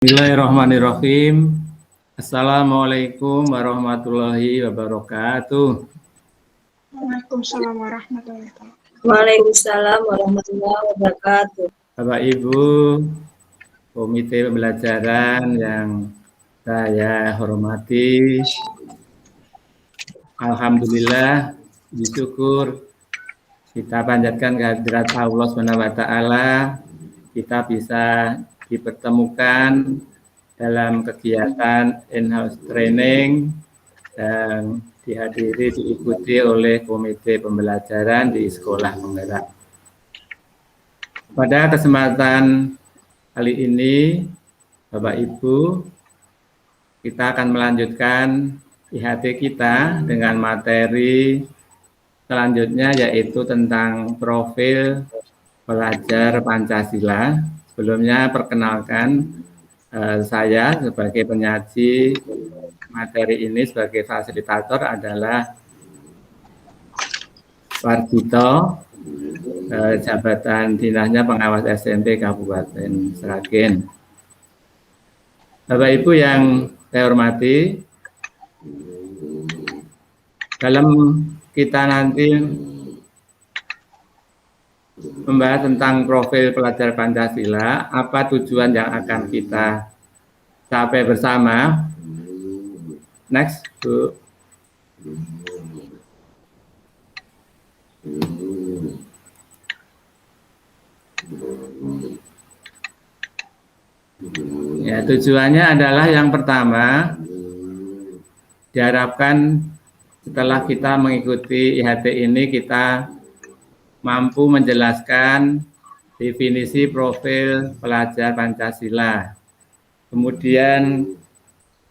Bismillahirrahmanirrahim. Assalamualaikum warahmatullahi wabarakatuh. Waalaikumsalam warahmatullahi wabarakatuh. Waalaikumsalam warahmatullahi wabarakatuh. Bapak Ibu, Komite Pembelajaran yang saya hormati, alhamdulillah, syukur kita panjatkan kehadirat Allah SWT, kita bisa dipertemukan dalam kegiatan in-house training dan diikuti oleh Komite Pembelajaran di Sekolah Penggerak. Pada kesempatan kali ini, Bapak Ibu, kita akan melanjutkan IHT kita dengan materi selanjutnya, yaitu tentang profil pelajar Pancasila. Sebelumnya perkenalkan, saya sebagai penyaji materi ini sebagai fasilitator adalah Wardito, jabatan dinasnya pengawas SMP Kabupaten Sragen. Bapak Ibu yang saya hormati, dalam kita nanti membahas tentang profil pelajar Pancasila, apa tujuan yang akan kita capai bersama. Next, Bu. Ya, tujuannya adalah yang pertama, diharapkan setelah kita mengikuti IHT ini, kita mampu menjelaskan definisi profil pelajar Pancasila, kemudian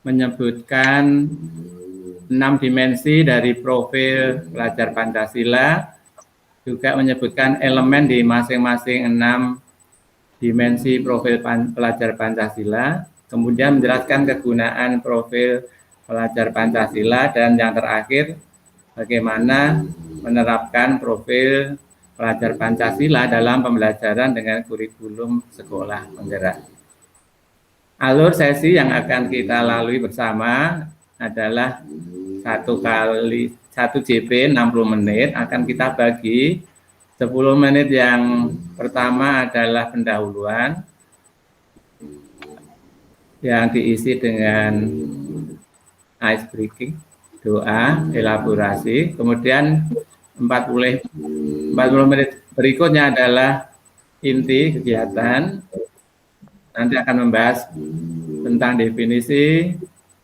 menyebutkan 6 dimensi dari profil pelajar Pancasila, juga menyebutkan elemen di masing-masing 6 dimensi profil pelajar Pancasila, kemudian menjelaskan kegunaan profil pelajar Pancasila, dan yang terakhir, bagaimana menerapkan profil pelajar Pancasila dalam pembelajaran dengan kurikulum sekolah penggerak. Alur sesi yang akan kita lalui bersama adalah 1 JP 60 menit, akan kita bagi 10 menit yang pertama adalah pendahuluan yang diisi dengan ice breaking, doa, elaborasi, kemudian 40 menit berikutnya adalah inti kegiatan. Nanti akan membahas tentang definisi,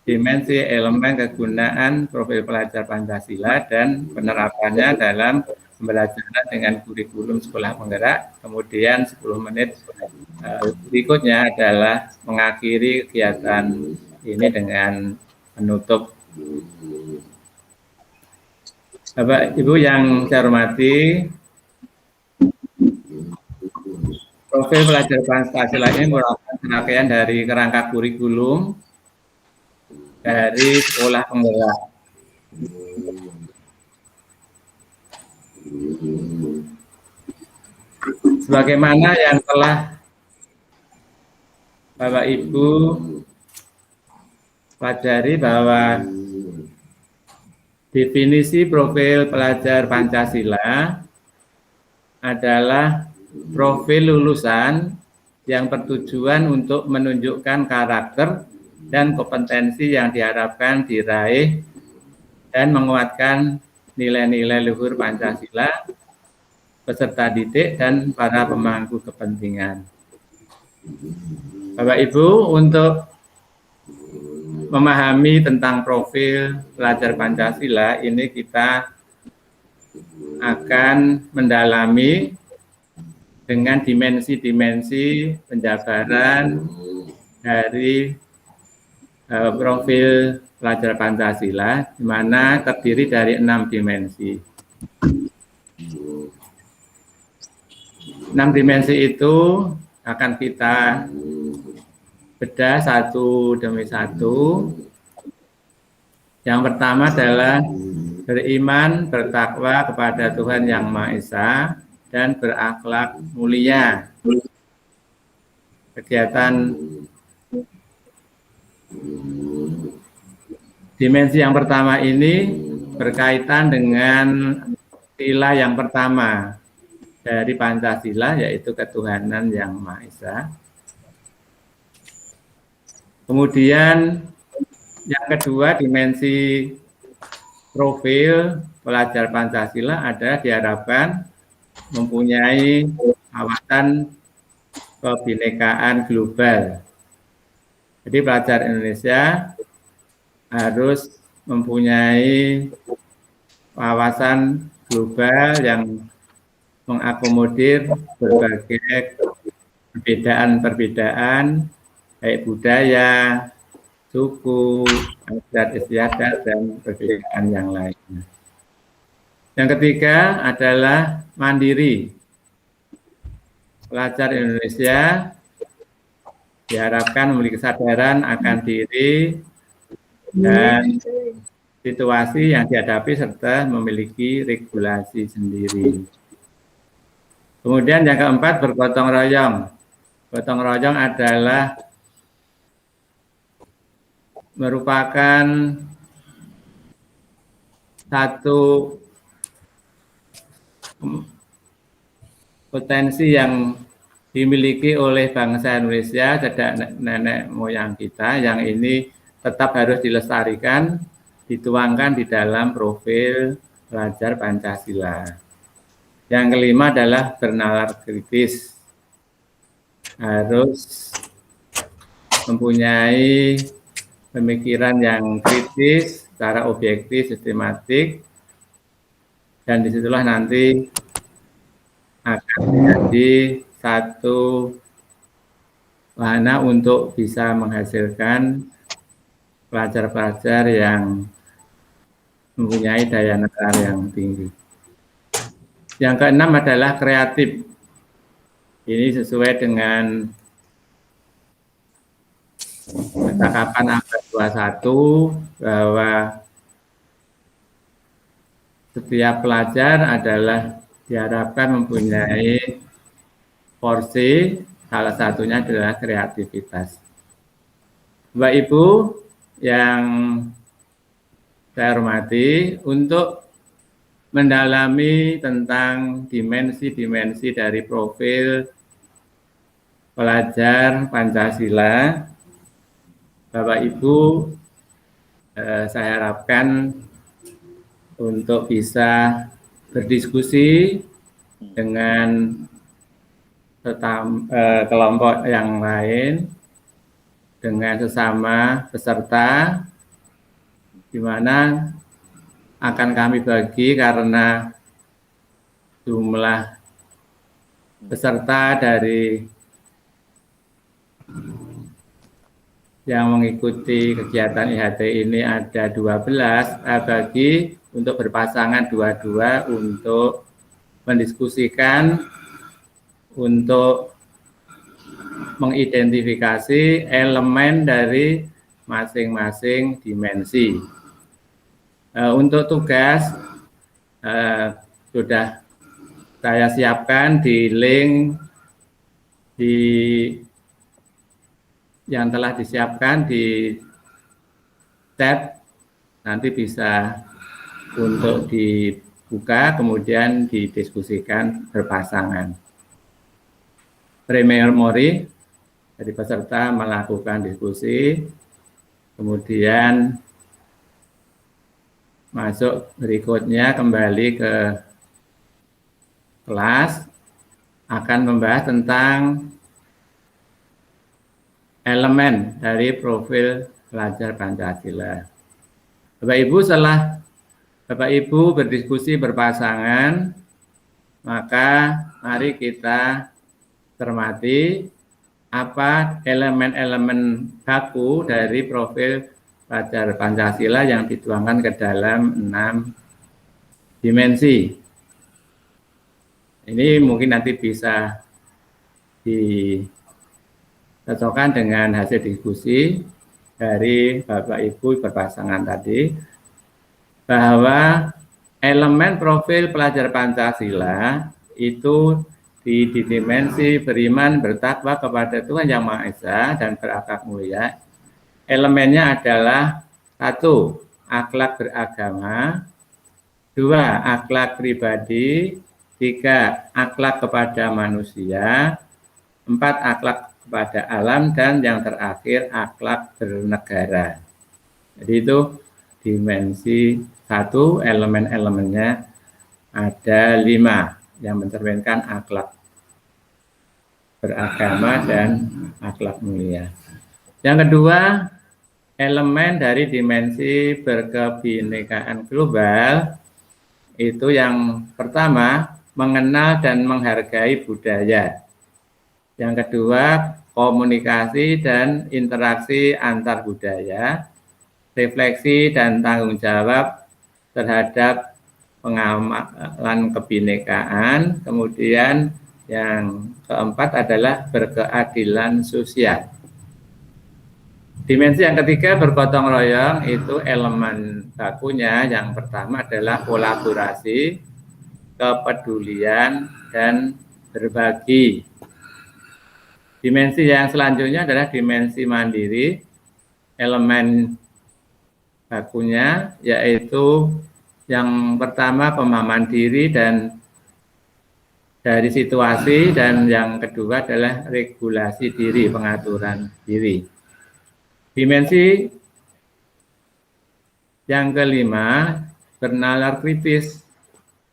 dimensi, elemen, kegunaan profil pelajar Pancasila, dan penerapannya dalam pembelajaran dengan kurikulum sekolah penggerak. Kemudian 10 menit berikutnya adalah mengakhiri kegiatan ini dengan menutup. Bapak Ibu yang saya hormati, profil pelajar Pancasila ini merupakan serangkaian dari kerangka kurikulum dari sekolah penggerak. Sebagaimana yang telah Bapak Ibu pelajari bahwa definisi profil pelajar Pancasila adalah profil lulusan yang bertujuan untuk menunjukkan karakter dan kompetensi yang diharapkan diraih dan menguatkan nilai-nilai luhur Pancasila, peserta didik, dan para pemangku kepentingan. Bapak Ibu, untuk memahami tentang profil pelajar Pancasila ini, kita akan mendalami dengan dimensi-dimensi penjabaran dari profil pelajar Pancasila, di mana terdiri dari 6 dimensi. 6 dimensi itu akan kita bedah satu demi satu. Yang pertama adalah beriman, bertakwa kepada Tuhan Yang Maha Esa, dan berakhlak mulia. Kegiatan Dimensi yang pertama ini berkaitan dengan sila yang pertama dari Pancasila, yaitu ketuhanan yang Maha Esa. Kemudian yang kedua, dimensi profil pelajar Pancasila adalah diharapkan mempunyai wawasan kebinekaan global. Jadi pelajar Indonesia harus mempunyai wawasan global yang mengakomodir berbagai perbedaan-perbedaan, baik budaya, suku, adat istiadat, dan perbedaan yang lainnya. Yang ketiga adalah mandiri. Pelajar Indonesia diharapkan memiliki kesadaran akan diri dan situasi yang dihadapi serta memiliki regulasi sendiri. Kemudian yang keempat, bergotong royong. Gotong royong adalah merupakan satu potensi yang dimiliki oleh bangsa Indonesia sejak nenek moyang kita, yang ini tetap harus dilestarikan, dituangkan di dalam profil pelajar Pancasila. Yang kelima adalah bernalar kritis, harus mempunyai pemikiran yang kritis, secara objektif, sistematik, dan disitulah nanti akan menjadi satu wahana untuk bisa menghasilkan pelajar-pelajar yang mempunyai daya nalar yang tinggi. Yang keenam adalah kreatif. Ini sesuai dengan percakapan abad 21 bahwa setiap pelajar adalah diharapkan mempunyai porsi, salah satunya adalah kreativitas. Bapak Ibu yang saya hormati, untuk mendalami tentang dimensi-dimensi dari profil pelajar Pancasila, Bapak Ibu saya harapkan untuk bisa berdiskusi dengan kelompok yang lain, dengan sesama peserta, di mana akan kami bagi karena jumlah peserta dari yang mengikuti kegiatan IHT ini ada 12, bagi untuk berpasangan dua-dua untuk mendiskusikan, untuk mengidentifikasi elemen dari masing-masing dimensi. Untuk tugas sudah saya siapkan di link yang telah disiapkan di tab, nanti bisa untuk dibuka kemudian didiskusikan berpasangan. Pre-memori dari peserta melakukan diskusi, kemudian masuk berikutnya kembali ke kelas, akan membahas tentang elemen dari profil pelajar Pancasila. Bapak Ibu, setelah Bapak Ibu berdiskusi berpasangan, maka mari kita cermati apa elemen-elemen baku dari profil pelajar Pancasila yang dituangkan ke dalam 6 dimensi. Ini mungkin nanti bisa dicocokkan dengan hasil diskusi dari Bapak Ibu berpasangan tadi, bahwa elemen profil pelajar Pancasila itu di dimensi beriman, bertakwa kepada Tuhan Yang Maha Esa dan berakhlak mulia, elemennya adalah 1. Akhlak beragama, 2. Akhlak pribadi, 3. Akhlak kepada manusia, 4. Akhlak kepada alam, dan yang terakhir akhlak bernegara. Jadi itu dimensi 1, elemen-elemennya ada 5 yang mencerminkan akhlak beragama dan akhlak mulia. Yang kedua, elemen dari dimensi berkebinekaan global itu yang pertama, mengenal dan menghargai budaya. Yang kedua, komunikasi dan interaksi antar budaya, refleksi dan tanggung jawab terhadap pengamalan kebinekaan. Kemudian yang keempat adalah berkeadilan sosial. Dimensi yang ketiga bergotong royong, itu elemen bakunya. Yang pertama adalah kolaborasi, kepedulian, dan berbagi. Dimensi yang selanjutnya adalah dimensi mandiri. Elemen bakunya yaitu yang pertama pemahaman diri dan dari situasi, dan yang kedua adalah regulasi diri, pengaturan diri. Dimensi yang kelima, bernalar kritis,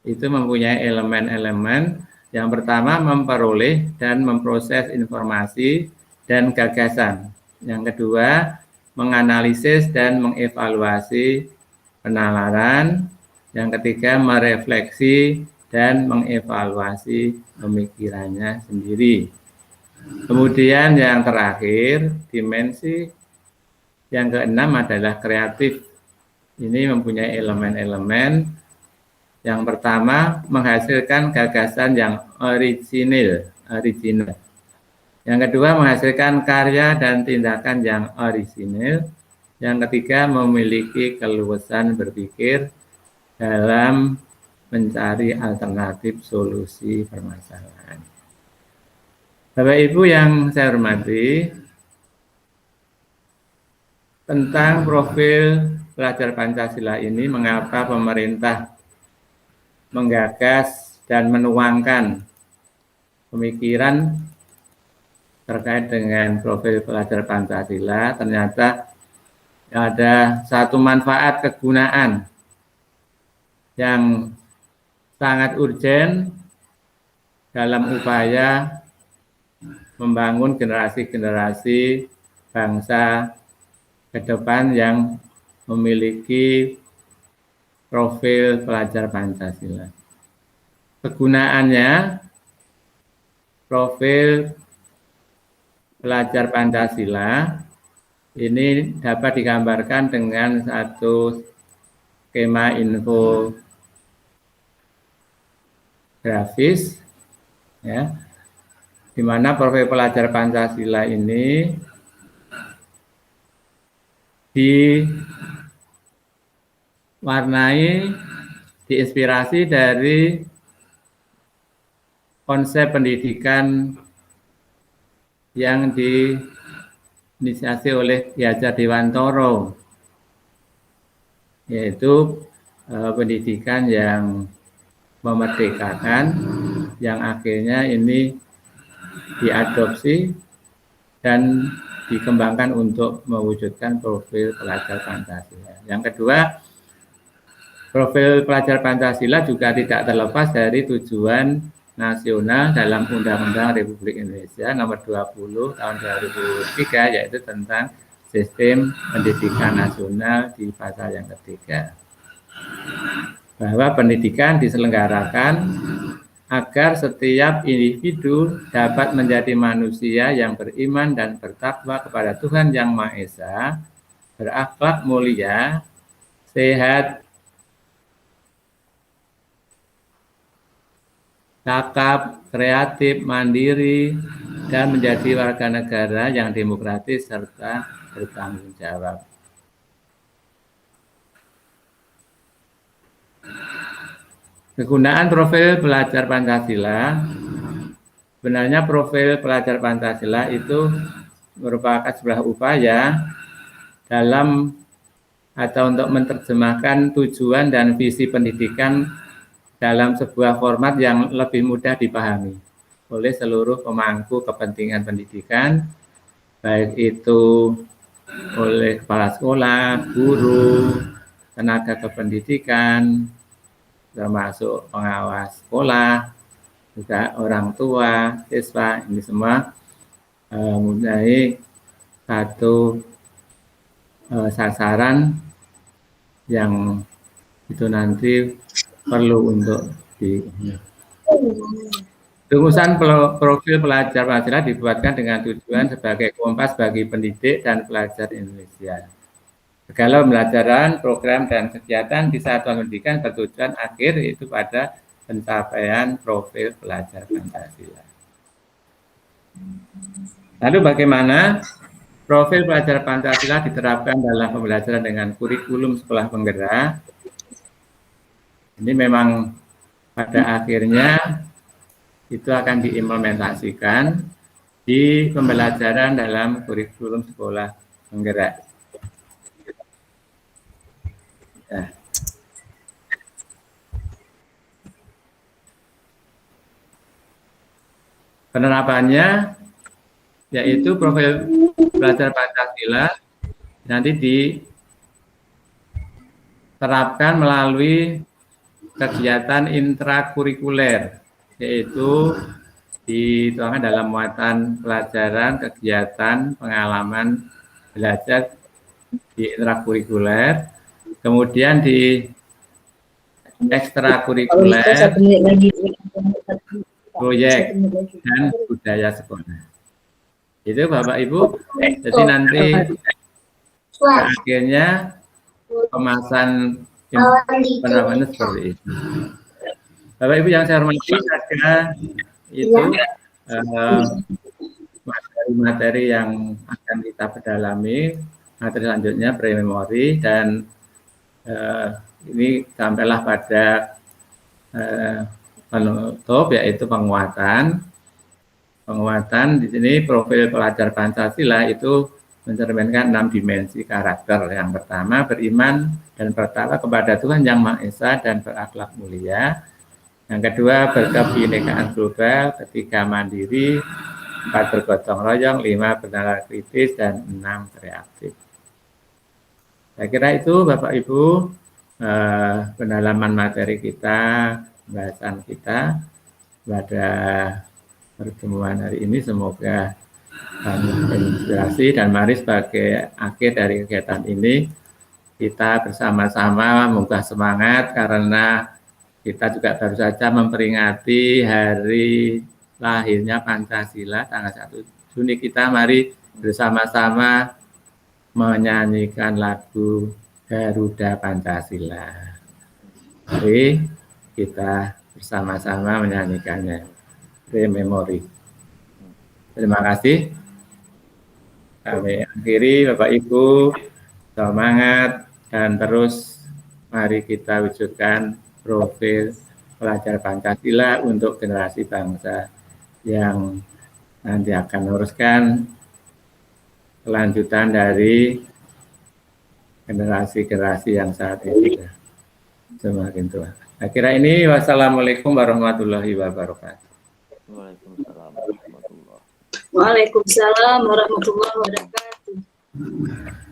itu mempunyai elemen-elemen. Yang pertama, memperoleh dan memproses informasi dan gagasan. Yang kedua, menganalisis dan mengevaluasi penalaran. Yang ketiga, merefleksi dan mengevaluasi pemikirannya sendiri. Kemudian yang terakhir, dimensi yang keenam adalah kreatif. Ini mempunyai elemen-elemen. Yang pertama, menghasilkan gagasan yang original. Yang kedua, menghasilkan karya dan tindakan yang original. Yang ketiga, memiliki keluasan berpikir dalam mencari alternatif solusi permasalahan. Bapak Ibu yang saya hormati, tentang profil pelajar Pancasila ini, mengapa pemerintah menggagas dan menuangkan pemikiran terkait dengan profil pelajar Pancasila. Ternyata ada satu manfaat kegunaan yang sangat urgen dalam upaya membangun generasi-generasi bangsa ke depan yang memiliki profil pelajar Pancasila. Kegunaannya, profil pelajar Pancasila ini dapat digambarkan dengan satu skema infografis, ya, di mana profil pelajar Pancasila ini diwarnai, diinspirasi dari konsep pendidikan yang diinisiasi oleh Ki Hajar Dewantoro, yaitu pendidikan yang memerdekakan, yang akhirnya ini diadopsi dan dikembangkan untuk mewujudkan profil pelajar Pancasila. Yang kedua, profil pelajar Pancasila juga tidak terlepas dari tujuan nasional dalam Undang-Undang Republik Indonesia Nomor 20 Tahun 2003, yaitu tentang sistem pendidikan nasional di pasal yang ketiga, bahwa pendidikan diselenggarakan agar setiap individu dapat menjadi manusia yang beriman dan bertakwa kepada Tuhan Yang Maha Esa, berakhlak mulia, sehat, cakap, kreatif, mandiri, dan menjadi warga negara yang demokratis serta bertanggung jawab. Kegunaan profil pelajar Pancasila, sebenarnya profil pelajar Pancasila itu merupakan sebuah upaya dalam atau untuk menerjemahkan tujuan dan visi pendidikan dalam sebuah format yang lebih mudah dipahami oleh seluruh pemangku kepentingan pendidikan, baik itu oleh kepala sekolah, guru, tenaga kependidikan, termasuk pengawas sekolah, juga orang tua, siswa, ini semua mempunyai satu sasaran yang itu nanti perlu untuk rumusan profil pelajar Pancasila dibuatkan dengan tujuan sebagai kompas bagi pendidik dan pelajar Indonesia. Segala pembelajaran, program, dan kegiatan di satuan pendidikan bertujuan akhir yaitu pada pencapaian profil pelajar Pancasila. Lalu bagaimana profil pelajar Pancasila diterapkan dalam pembelajaran dengan kurikulum sekolah penggerak? Ini memang pada akhirnya itu akan diimplementasikan di pembelajaran dalam kurikulum sekolah penggerak. Nah. Penerapannya yaitu profil pelajar Pancasila nanti diterapkan melalui kegiatan intrakurikuler, yaitu dituangkan dalam muatan pelajaran, kegiatan, pengalaman belajar di intrakurikuler, kemudian di ekstrakurikuler, proyek dan budaya sekolah. Itu Bapak Ibu, jadi nanti akhirnya kemasan penerapannya seperti itu. Bapak Ibu yang saya hormati, ada itu materi-materi yang akan kita pedalami, materi selanjutnya pre-memori, dan ini sampailah pada penutup yaitu penguatan. Penguatan di sini profil pelajar Pancasila itu mencerminkan 6 dimensi karakter. Yang pertama, beriman dan bertakwa kepada Tuhan Yang Maha Esa dan berakhlak mulia. Yang kedua, berkebinekaan global. Ketiga, mandiri. 4, bergotong royong. 5, bernalar kritis. Dan 6, kreatif. Saya kira itu Bapak Ibu pendalaman materi kita, pembahasan kita pada pertemuan hari ini. Semoga inspirasi, dan mari sebagai akhir dari kegiatan ini kita bersama-sama munggah semangat, karena kita juga baru saja memperingati hari lahirnya Pancasila tanggal 1 Juni. Kita mari bersama-sama menyanyikan lagu Garuda Pancasila. Mari kita bersama-sama menyanyikannya. Pre-memori. Terima kasih. Kami akhiri, Bapak Ibu, semangat, dan terus mari kita wujudkan profil pelajar Pancasila untuk generasi bangsa yang nanti akan meneruskan kelanjutan dari generasi-generasi yang saat ini semakin tua. Akhirnya ini, wassalamualaikum warahmatullahi wabarakatuh. Waalaikumsalam warahmatullahi wabarakatuh.